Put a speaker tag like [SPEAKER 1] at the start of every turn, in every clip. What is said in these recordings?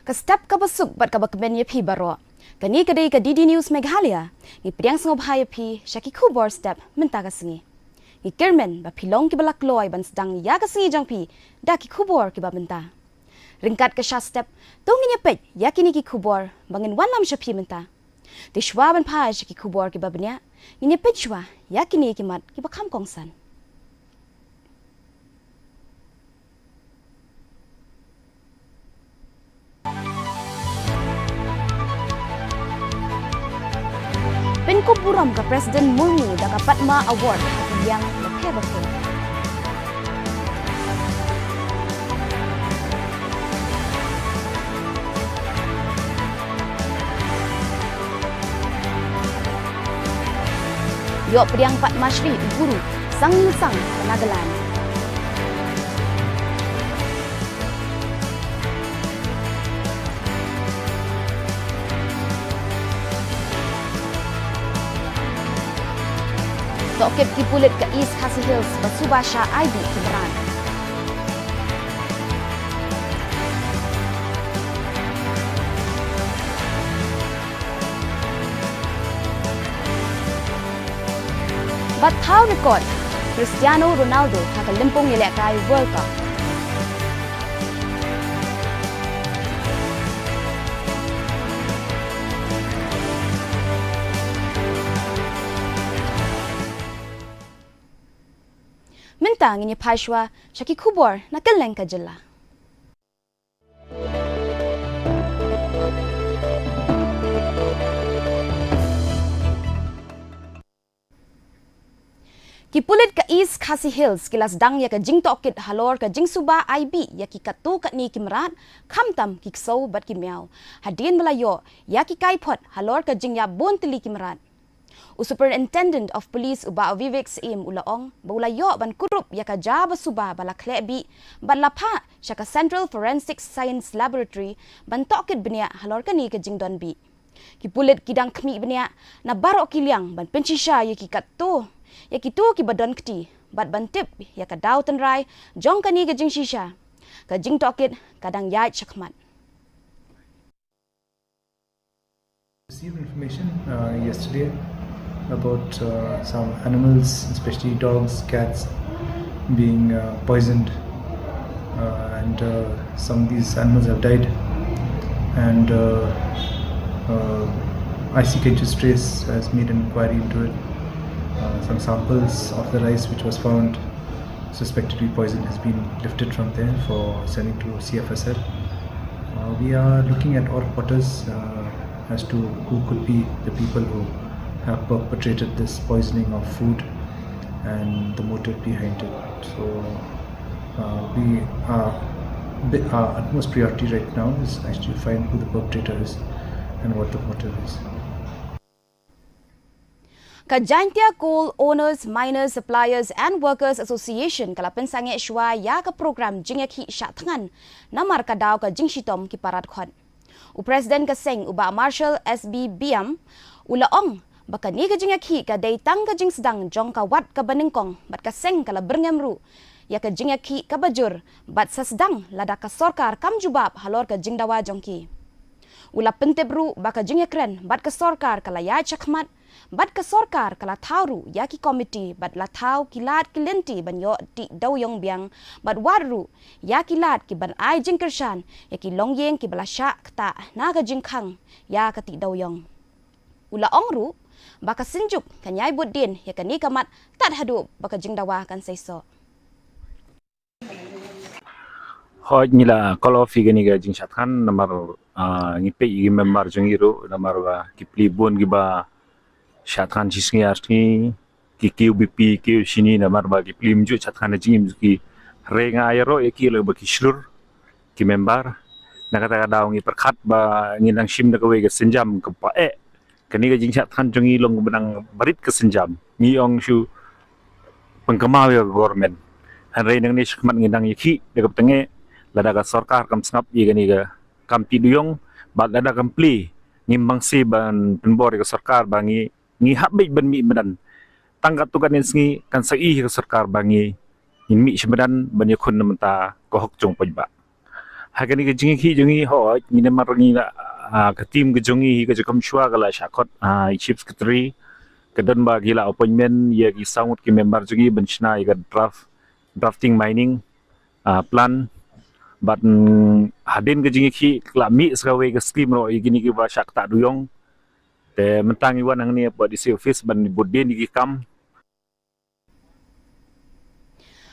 [SPEAKER 1] Kestap kabasuk bat kabakben yapi baro. Kani kadai ka DD News Meghalaya. Ngi priang sngop hai yapi Shaki Khubor step menta ka singi. Ngi kermen ba pilong ki balak loy ban sedang ya ka singi jangpi da ki Khubor ki ba menta. Ringkat ka sha step tongin yapet yakini ki Khubor bangin wanam shapi menta. Di shwa ban pa Shaki Khubor ki ba bnya. Ngi yapet shwa yakini ki mat ki ba kham kongsan. Penkuburam ke Presiden Murni dapat Padma Award yang lebih. Yok Priang Padma Shri Guru Sang Nisang Nagalan. Tokep kipulit ke East KHASI Hills Basubasha ID Keberan. Bathau rekod Cristiano Ronaldo kakak lempung yelekai World Cup. Mentang ini Pashwa Shaki Khubor na keleng ka jela. Kipulit ka East KHASI Hills kilas dang ya ka jing tokit halor ka jing suba IB ya ki katu kat ni kimrat khamtam ki ksau bat ki miao hadin melayo ya ki kaipot halor ka jing ya bon tili kimrat. Superintendent of Police uba Vivek Sim ulaong baulayo ban kurup yaka jaba suba bala klebi ban lapa syaka Central Forensic Science Laboratory ban tokit benia halor kani ke jingdon bi kipulit kidang kmi benia na barok kiliang ban pencisha yaki katto yaki tu ki badon kti bat ban tip yaka daw tenrai jong kani ke jing shisha ke jing tokit kadang yai chakmat.
[SPEAKER 2] Received information yesterday about some animals, especially dogs, cats, being poisoned, and some of these animals have died. And KHASI Trace has made an inquiry into it. Some samples of the rice which was found suspected to be poisoned has been lifted from there for sending to CFSL. We are looking at all reporters as to who could be the people who have perpetrated this poisoning of food and the motive behind it. So our utmost priority right now is actually to find who the perpetrator is and what the motive is.
[SPEAKER 1] Kajantia Coal Owners, Miners, Suppliers and Workers Association kala pensange shwa ya ka program jingeki shatngan namar ka daw ka jingshitom ki parat khon. Presiden ka seng uba Marshal SB Biam ulaong baka ni ka jingeki ka daytang ka jing sedang jong ka wat ka banengkong bat ka seng kala berngemru ya ka jingeki ka bajur bat sasdang lada ka sorkar kam jubab halor ka jingdawa jongki. Ula pentebru baka jingekren bat ka sorkar kala ya chakmat bat ka sorkar kala thauru ya ki komiti bat la thau kilat kilenti banyo ti dawyong biang bat waru ya kilat ki ban ai jingkershan ya ki longyeng ki balasha kta na ka jingkhang ya ka ti dawyong. Ula ongru baka sinjuk kanyai buddin ya kani kamat tat hadu baka jingdawa kan saiso.
[SPEAKER 3] Hoj nila kalau figani ga jing shatkan namar ngipe igi member jongiru namar ba kipli bon giba shatkan jisngi arti ki QBP ki sini namar ba kipli mju shatkan jing ki renga ayro eki lo ba kishlur ki member nakata daw ngi perkhat ba nginang shim na kawe ga senjam ka pa kani ga jing shatkan jongi long benang barit ke senjam ni ong shu pengkemau ya government hanrei nang ni shkmat nginang yiki de tenge lada ka sarkar kam snap ye gani ga kam tiduyong bat lada kam pli ngimbang si ban penbor ka sarkar bangi ngi habbe ban mi medan tanggat tu kan ngi kan sai ka sarkar bangi in mi shmedan ban yakun namta ko hok jong pajba Hakani ke jingi ki jungi ho ni na marangi la ka team ke jungi ke jukam shwa kala shakot chief secretary ke don ba gila appointment ye ki sangut ki member jungi benchna ye drafting mining plan but hadin ke jingi ki la mi srawe ke scheme ro igini ki ba shak ta duyong te mentang iwan ang ni ba di office ban budde ni ki kam.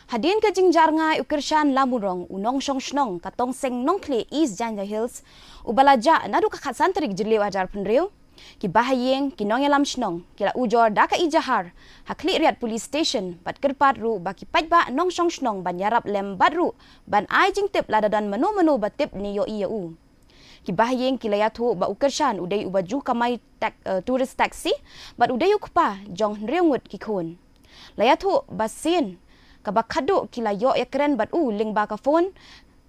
[SPEAKER 1] Hadin ke jingjar ngai ukirshan lamurong unong shong shnong katong seng nongkle East Janja Hills ubalaja nadu ka khatsantrik jiliw ajar punriu ki bahayeng ki nong yalam shnong kila ujor daka ijahar hakli riat police station bat kerpat ru baki pajba nong shong shnong ban yarap lem badru ban ai jing tip ladadan menu batip ni yo iu ki bahayeng ki layathu ba ukirshan udai ubaju kamai tourist taxi bat udai ukpa jong riungut ki khun layathu basin kabakado kila yo yakren bat ling ba ka phone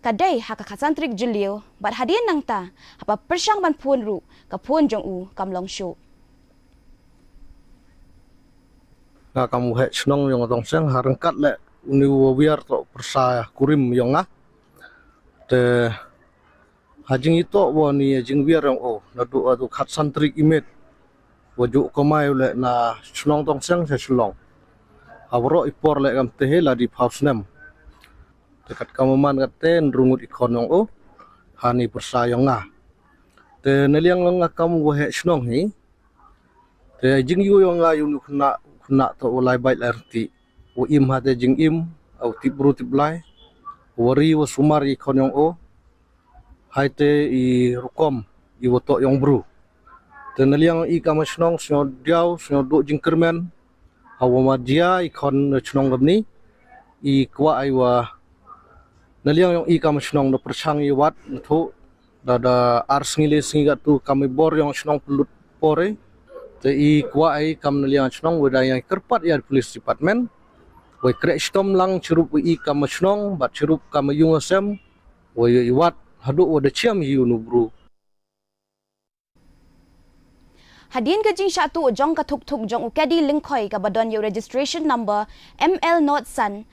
[SPEAKER 1] kadai haka khasantrik julio bat hadin nang ta apa persyang ban phone ru ka phone jong kamlong show
[SPEAKER 4] na kamu he snong yong dong seng harengkat le uni wiar to persa kurim yong te hajing itu woni jing wiar yong nadu adu khasantrik imet waju komai le na snong dong seng se slong awro ipor le kam tehe la di pausnem dekat kamuman katen rungut ikon yong hani persayong te neliang long kamu wahe snong hi te jing yu yong yunu kena to ulai bait arti u im hate jing im au tibru tiblai wari wa sumar ikon yong haite i rukom i woto yong bru te neliang i kam snong sno diau sno do jing kermen awama dia ikon chnong gamni I kwa aiwa naliang yung ikam chnong no persang I wat tho dada ars ngile singa tu kami bor yung chnong pelut pore te I kwa ai kam naliang chnong weda yang kerpat ya police department we krek stom lang churup I kam chnong bat churup kam yung asem we wat hadu weda chiam yu nu bru.
[SPEAKER 1] Hadin ke jing satu jong ka thuk jong ukadi linkoi ka badon yo registration number ML not san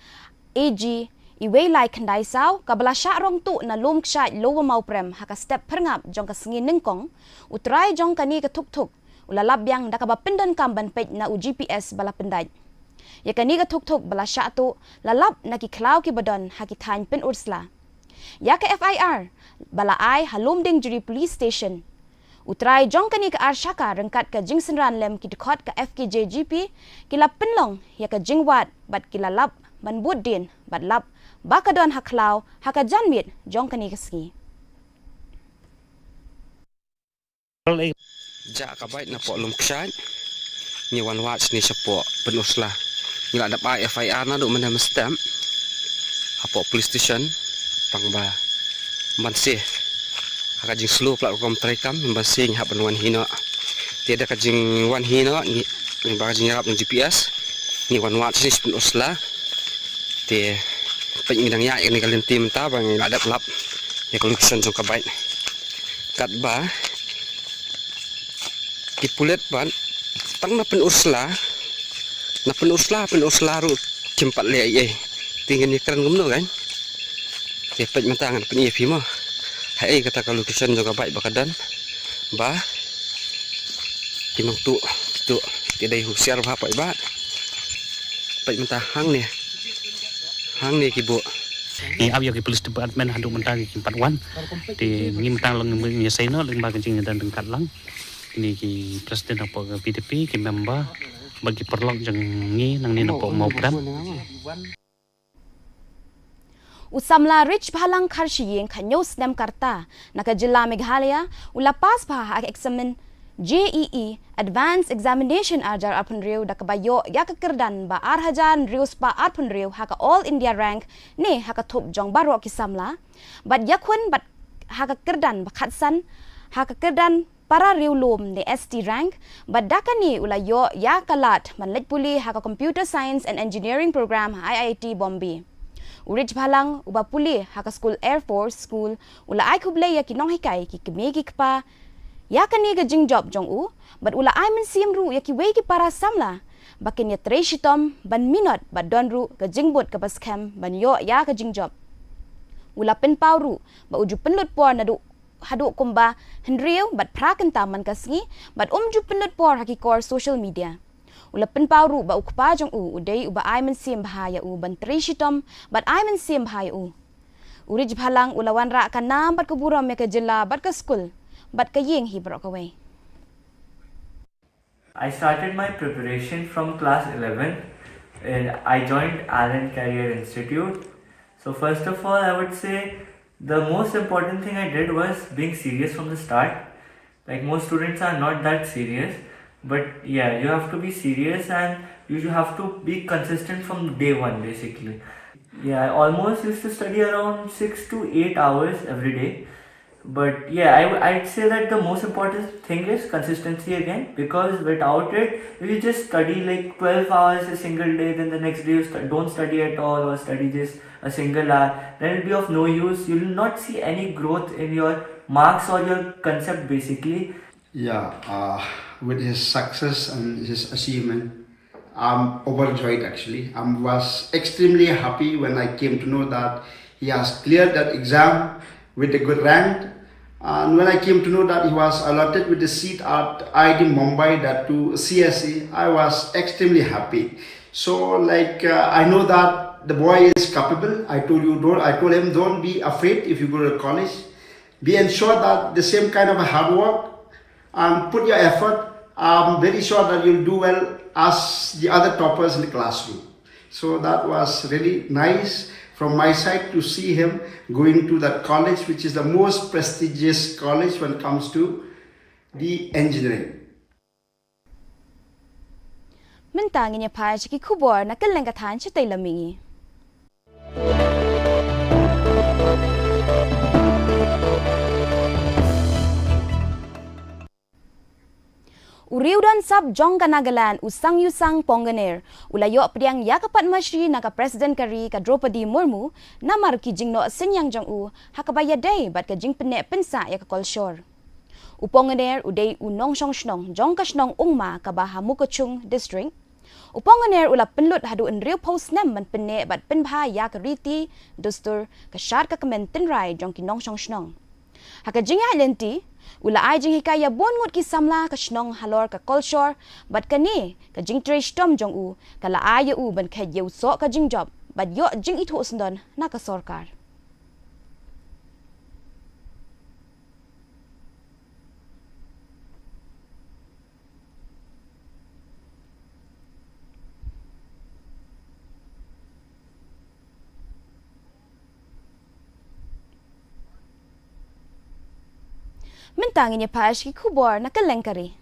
[SPEAKER 1] AG iway lai khandai saw ka bala sha rong tu na lum ksha lowa mau prem haka step perngap jong ka singi ningkong utrai jong kani ka thuk ulalab yang da ka ba pindan kam ban pej na u GPS bala pendai ya kani ka thuk bala sha tu lalab na ki khlaw ki badon haki thain pin ursla ya ka FIR bala ai halum ding juri police station utrai jong kani ka arshaka rengkat ka jing senran lem ki dekhot ka FKJGP kila penlong ya ka jingwat bat kila lap ban budin bat lap bakadon haklaw haka janmit jong kani ka ski
[SPEAKER 5] ja ka bait na po lum kshan ni wan watch ni sapo penusla ngila dap FIR na do menam stamp apo police station pangba mansih haka jing slow platform trackam mbasing hapan wan hino tiada ka jing wan hino ni ba jing yarap ng GPS ni wan watch ni pun usla te pengidang ya ni kalian tim ta bang ada lap ya collection jong ka bait kat ba kipulet ban tang na pen usla ru cempat le ai tingin ni keren gumno kan te pej mentangan pen EV mo hai kata kalau kisan juga baik bakadan ba kinong tu tidak husiar apa iba baik mentah hang ni kibo
[SPEAKER 6] ni ab yo ki police department handu mentang ki 41 di ngi mentang lang ngi saino ling ba kencing dan dengkat lang ini ki presiden apa PDP ki member bagi perlong jeng ngi nang ni nopo mau pram
[SPEAKER 1] Usamla rich bhalang kharshiyeng khanyos nem karta naka jilla Meghalaya ulapas pa examen JEE advanced examination ajar apun riu dakabayo yakakirdan ba arhajan rius pa apun riu haka all India rank ne haka thup jong baro kisamla bat yakhun bat haka kirdan ba khatsan haka kirdan para riu lum ne ST rank bat dakani ulayo yakalat manlej puli haka computer science and engineering program IIT Bombay Urich bhalang uba puli haka school Air Force school ula ai khublei ya kinong hikai ki kemegi kpa ya kani ga jing job jong but ula ai men sim ru ya ki wei ki para samla bakin ya treshitom ban minot ba don ru ga jingbot ka bas cam ban yo ya ga jing job ula pen pauru ba uju penlut por na hadu kumba hendriu bat prakan taman kasngi bat ju penlut por hakikor social media. Ula pen pauru ba ukpa jong udai uba ai men sim bahaya ban tri shitom bat ai men sim bahaya Urij bhalang ulawan ra kanam bat kuburam me ke jilla bat ke school bat ke yeng hi brok away.
[SPEAKER 7] I started my preparation from class 11 and I joined Allen Career Institute. So first of all, I would say the most important thing I did was being serious from the start. Like most students are not that serious, but yeah, you have to be serious and you have to be consistent from day one basically. Yeah, I almost used to study around 6 to 8 hours every day. But yeah, I'd say that the most important thing is consistency again, because without it, if you just study like 12 hours a single day, then the next day you don't study at all or study just a single hour, then it'll be of no use. You will not see any growth in your marks or your concept basically.
[SPEAKER 8] Yeah, with his success and his achievement, I'm overjoyed actually. I was extremely happy when I came to know that he has cleared that exam with a good rank. And when I came to know that he was allotted with the seat at IIT Mumbai, that to CSE, I was extremely happy. So I know that the boy is capable. I told him, don't be afraid if you go to college. Be ensured that the same kind of a hard work and put your effort. I'm very sure that you'll do well as the other toppers in the classroom. So that was really nice from my side to see him going to that college, which is the most prestigious college when it comes to the engineering.
[SPEAKER 1] Mentang inya pai ki Khubor na keleng kathan chitay lamingi. Uriudan sab jong kanagalan usang yusang ponganer ulayo priang ya ka Padma Shri na ka President Kari ka Draupadi Murmu namar ki jingno senyang jong hakabaya day bat ka jing pene pensa ya ka kolshor. Uponganer uday unong shnong jong ka shnong ungma ka Bahamukochung district. Uponganer ula penlut hadu enriu post nem man pene bat penbha ya ka riti dustur ka syar ka kamenten rai jong ki nong shnong. Haka jingya lenti ula ay jing hikaya bongut ki samla ka shnong halor ka kolshor bat kani ka jing trish tom jong ka la ay ban ka yew so ka jing job bat yo jing itu usndon na ka sorkar. Mentang inya pas ki Khubor na keleng kari.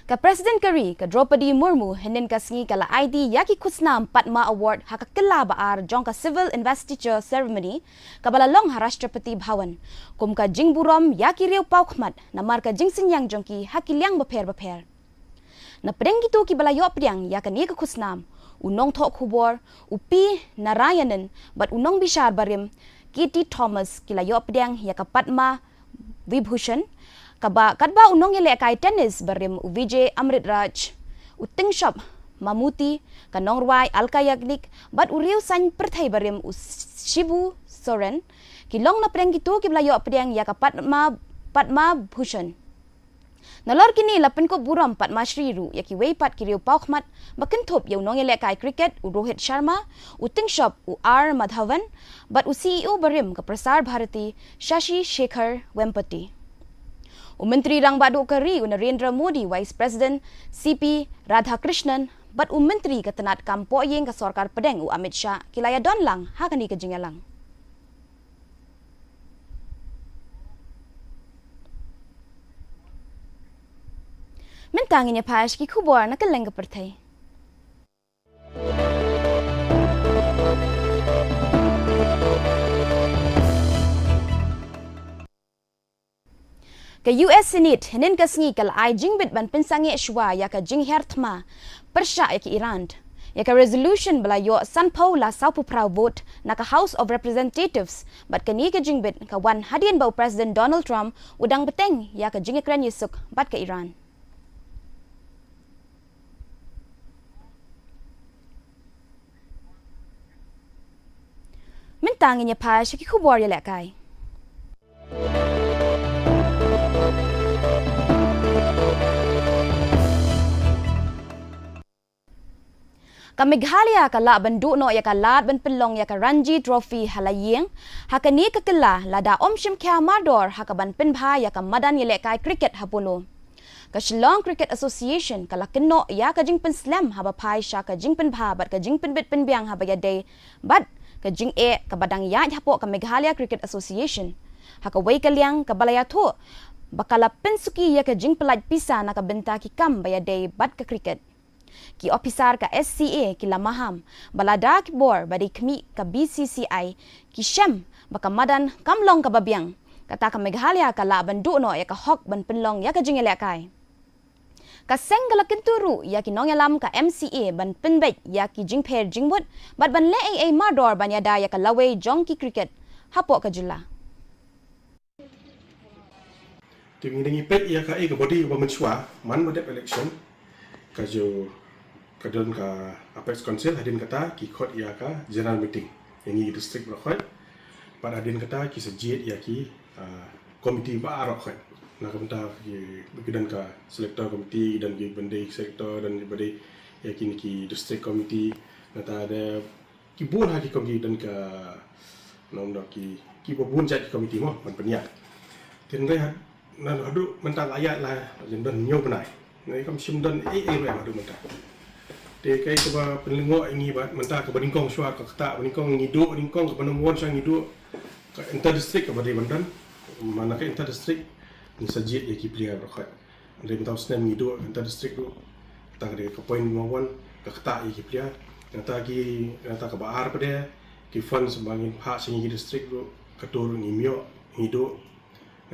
[SPEAKER 1] Ka President Kari ka Draupadi Murmu hinin kasngi kala ID yaki kusnam Padma Award haka kela baar jong ka civil investiture ceremony kabalalong Harashtrapati Bhawan kum ka jing burom yaki riu paukmat namar ka jing sinyang jong ki hakilyang baper. Na pedeng gitu ki balayo pedang ya kan ka kusnam unong thok Khubor upi Narayanan bat unong bishar barim Kitty Thomas kilayo pedang ya ka Padma Vibhushan kadba unong yele kai tennis barim Vijay Amritraj uting shop Mamuti kanong ruai Alkayagnik bat uriu san perthai barim Shibu Soren kilong na pedang gitu ki balayo pedang ya ka Padma Bhushan. Nalor kini lapen ko buram Padma Shri ru yaki weipat kiriu paukmat bakentop yaw nong kai cricket Rohit Sharma uting shop R Madhavan bat CEO barim ka Prasar Bharati Shashi Shekhar Wempati. Menteri rang badu kari Narendra Modi Vice President CP Radhakrishnan bat menteri ka tenat kampo yeng ka sorkar pedeng Amit Shah kilaya don lang hakani ka jingalang. Mentang inya pas ki Khubor na keleng ka perthai. Ka US Senate hinin kasngi kala ay jingbit ban pensangi shwa ya ka jing hertma persya ya ki Iran. Ya ka resolution balayo San Paula saupu prau vote na ka House of Representatives bat kani ka jingbit ka wan hadian bau President Donald Trump udang beteng ya ka jing ekran yusuk bat ka Iran. tanginya pa shaki Khubor ya lekai. Ka Meghalaya ka la banduk no ya ka lat ban pelong ya ka Ranji Trophy halayeng hakani ka kela lada omshim kya mador hakaban pinbha ya ka madan ya lekai cricket hapuno. Ka Shillong Cricket Association ka lakeno ya ka jingpen slam haba pai sha ka jingpen bha bat ka jingpen bit penbiang haba ya day bat ka jing e ka badang ya hapo ka Meghalaya Cricket Association haka wei ka liang ka balaya tho bakala pensuki ya ka jing pelaj pisa na ka benta ki kam ba ya day bat ka cricket. Ki opisar ka SCA ki lamaham balada ki bor badi kmi ka BCCI ki shem baka madan kamlong ka babiang kata ka Meghalaya ka la bandu no ya ka hok ban penlong ya ka jingele kai ka seng ka lakinturu ya ki nongyalam ka MCA ban penbet ya ki jingper jingwut bat ban le ai mador ban ya da ya ka lawe jong ki cricket hapo ka jula
[SPEAKER 9] Tim ini pet ia ka ka body ba menchua man mo election ka jo kadon ka Apex Council hadin kata ki khot ia ka general meeting yang i district rokhoi par hadin kata ki sejit ia ki komiti ba rokhoi na kamta ki bidan ka selector komiti dan ki bende selector dan bende ia ki district committee kata ada ki bun ha ki komiti dan ka nom dak ki bun jat komiti mo man penia tin re na hadu mentang ayat lah jendan nyo benai ngai kam simdan re hadu mentang de kai ke ba penlengo ini ba mentah ke beningkong syua ke kata beningkong ngiduk beningkong ke penemuan sang ngiduk ke inter district ke badi bandan mana ke inter district ni sajit ya ki plia rokat ande mentah snem ngiduk inter district tu tak de ke poin mawan ke kata ya ki plia nyata ke baar pada ki fund sembangin hak sing district tu ketur ngimyo ngiduk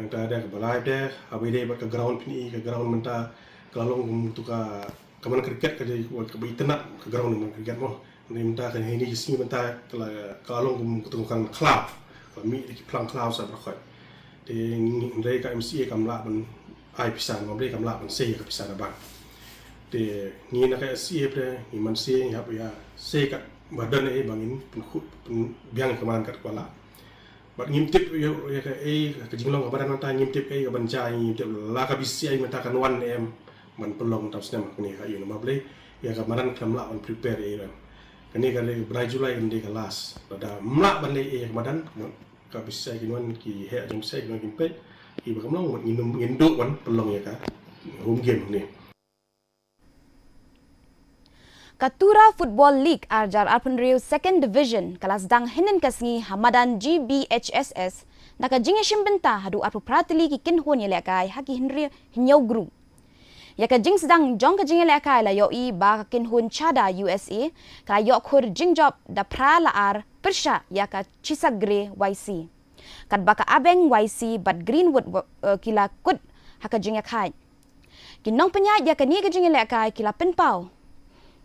[SPEAKER 9] nyata ada ke balai de abide ba ke ground pini ke ground mentah kalong tu ka kaman kriket ka jadi ke internet ke ground dengan kriket mo ni minta kan ini sini minta kalau ketungukan cloud kami di pelang cloud sa berkhot di ndai ka MCA kamla ban ai pisan ngobre kamla ban sei ka pisan abang di ni na ka MCA pre ni man sei ya ya sei ka badan bangin biang kemaran kat kepala bat ngimtip ya ka ke jinglong ka badan mata ngimtip ka bancai ngimtip la ka bisi ai minta kan 1 am man pelong tau senam kini kayu nama boleh ya kemarin kamla on prepare era kini kali berai Julai ini kelas pada mlak balik kemarin ka bisa kinuan ki he jom sai kinuan kimpet ki bakamlong minum induk kan pelong ya ka home game ni
[SPEAKER 1] Katura Football League Arjar Arpenriu Second Division kelas dang hinin kasngi Hamadan GBHSS naka jinge shimbenta hadu arpu pratili ki kinhon ya lekai haki hinri hinyau group ya ka jing sedang jong ka jing le kai la yo i ba ka kin hun chada USA ka yo khur jing job da pra la ar persha ya ka chisagre YC kat ba ka abeng YC but Greenwood kila kut ha ka jing ya kai kinong penya ya ka ni ka jing le kai kila pen pau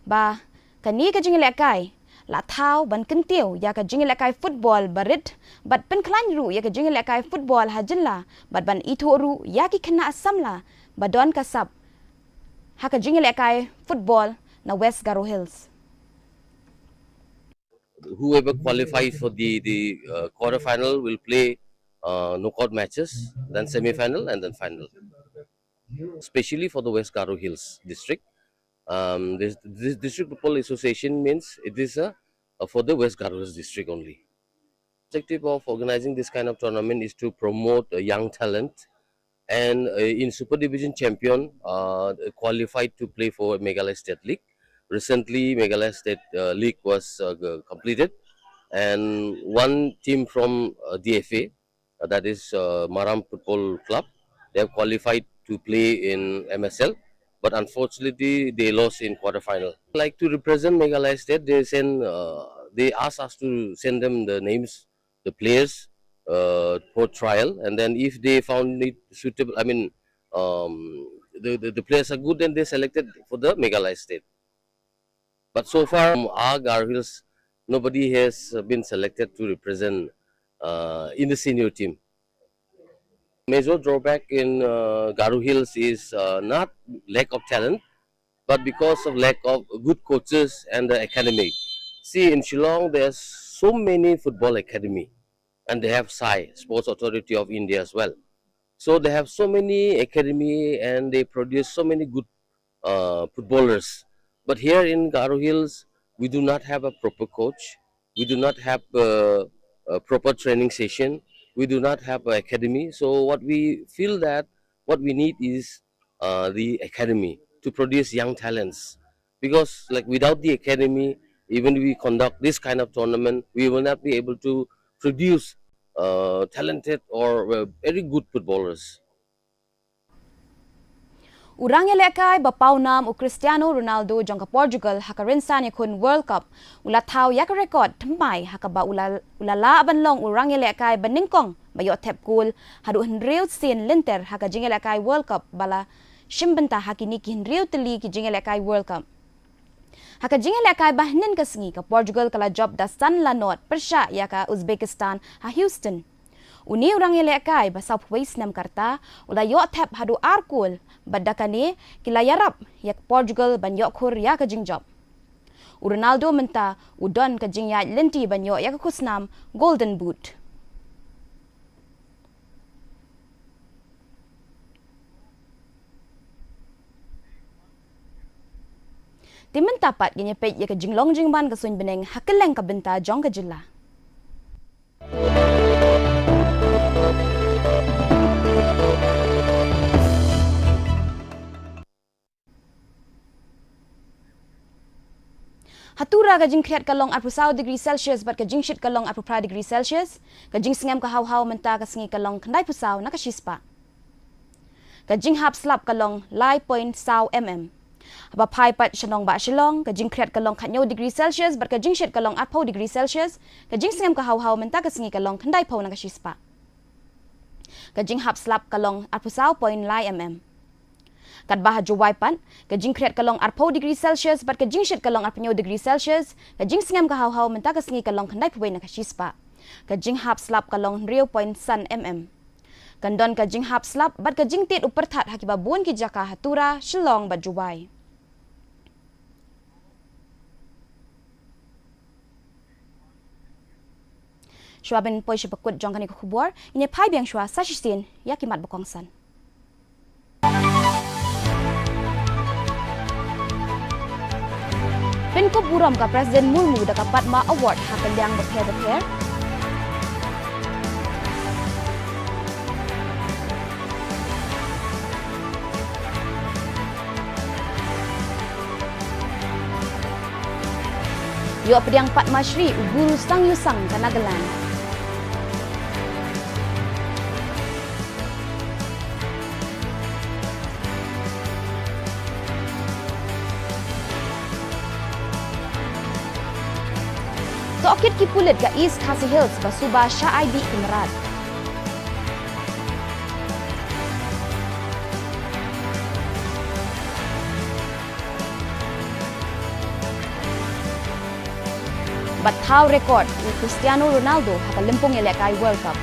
[SPEAKER 1] ba ka ni ka jing le kai la thau ban kentiu ya ka jing le kai football barit but pen klan ru ya ka jing le kai football hajilla but ban itoru ya ki kena asamla badon kasap haka jingil ekai football na West Garo Hills.
[SPEAKER 10] Whoever qualifies for the quarter-final will play knockout matches, then semi-final and then final. Especially for the West Garo Hills district. This district football association means it is for the West Garo Hills district only. The objective of organizing this kind of tournament is to promote young talent. And in Super Division champion qualified to play for Meghalaya State League. Recently, Meghalaya State League was completed, and one team from DFA, that is Maram Football Club, they have qualified to play in MSL, but unfortunately they lost in quarterfinal. Like to represent Meghalaya State, they asked us to send them the names, the players. For trial, and then if they found it suitable, I mean, the players are good, then they selected for the Meghalaya State. But so far, our Garo Hills, nobody has been selected to represent in the senior team. Major drawback in Garo Hills is not lack of talent, but because of lack of good coaches and the academy. See, in Shillong, there's so many football academy, and they have SAI, Sports Authority of India as well. So they have so many academy and they produce so many good footballers. But here in Garo Hills, we do not have a proper coach. We do not have a proper training session. We do not have an academy. So what we feel that what we need is the academy to produce young talents. Because like without the academy, even we conduct this kind of tournament, we will not be able to produce talented or very good footballers.
[SPEAKER 1] Urang elekay bapawnam u Cristiano Ronaldo jangka Portugal hakarinsan yakun World Cup ula thaw yak record thmai hakaba ulala abanlong urang elekay baningkong bayo tep kul hadu henriu sin linter haka jingelekay World Cup bala shimbenta hakini ki henriu teli ki jingelekay World Cup haka jingelekay bahnin kasngi ka Portugal kala job da San Lanot persya yaka Uzbekistan ha Houston Uni orang elekay ba Southwest nam karta ula yo tap hadu arkul badakani kila yarap yak Portugal ban yo khur ya ka jingjob. Ronaldo menta udon ka jingya lenti ban yo yak kusnam Golden Boot. Timen tapat ginyepet yak jinglong jingban ka sun beneng hakeleng ka benta jong ka jilla. Hatura ka jing kriat kalong at 20 degree Celsius bat ka jing shit kalong at 5 degree Celsius ka jing singam ka haw-haw menta ka singi kalong kanday pusaw na kashispa ka jing hap slap kalong lai point saw haba pai pat shalong ba shalong ka jing kriat kalong khanyo degree Celsius bat ka jing shit kalong at 4 degree Celsius ka jing singam ka haw-haw menta ka singi kalong kanday paw na kashispa ka jing hap slap kalong at pusaw point lai Kat bah juwai pan, ka jing kriat kalong at 4 degree Celsius, bat ka jing shit kalong at 5 degree Celsius, ka jing singam ka haw-haw menta ka singi kalong kanday paway na kashispa. Ka jing hap slap kalong 0.1 Kandon ka jing hap slap, bat ka jing tit upertat hakiba buon ki jaka hatura, shilong bat juwai. Shwabin poy shipakut jong kani Khubor, ini pai biang shwa sa shistin, yakimat bukongsan. Pinko buram ka Presiden Murmu da ka Padma Award hakaliang berpair-berpair. Yo pediang Padma Shri guru sang yusang kanagalan. Sokit ki pulit ka East KHASI Hills basuba Syah ID Kemerat. Bathaw rekod ni Cristiano Ronaldo hakalimpong elekay World Cup.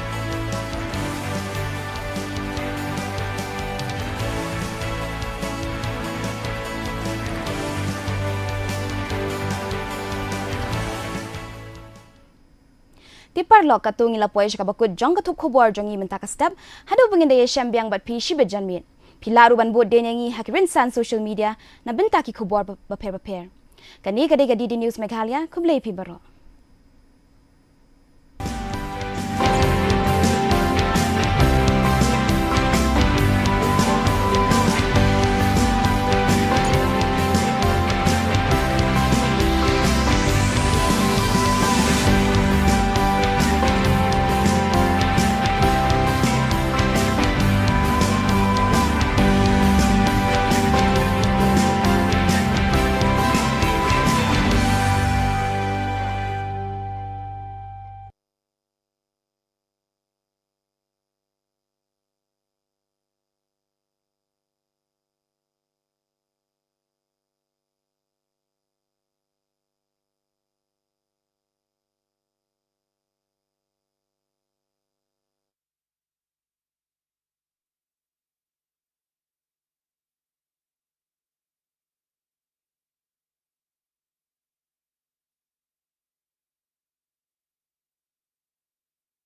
[SPEAKER 1] Tiparlok katung ila poy sa kabakut jong katup Khubor jong i menta ka step hadu pengindaya syambiang bat pi shibe janmit pilaru ban bot denyangi hakirinsan social media na benta ki Khubor baper kani gadi di news Meghalaya kumlay pi baro.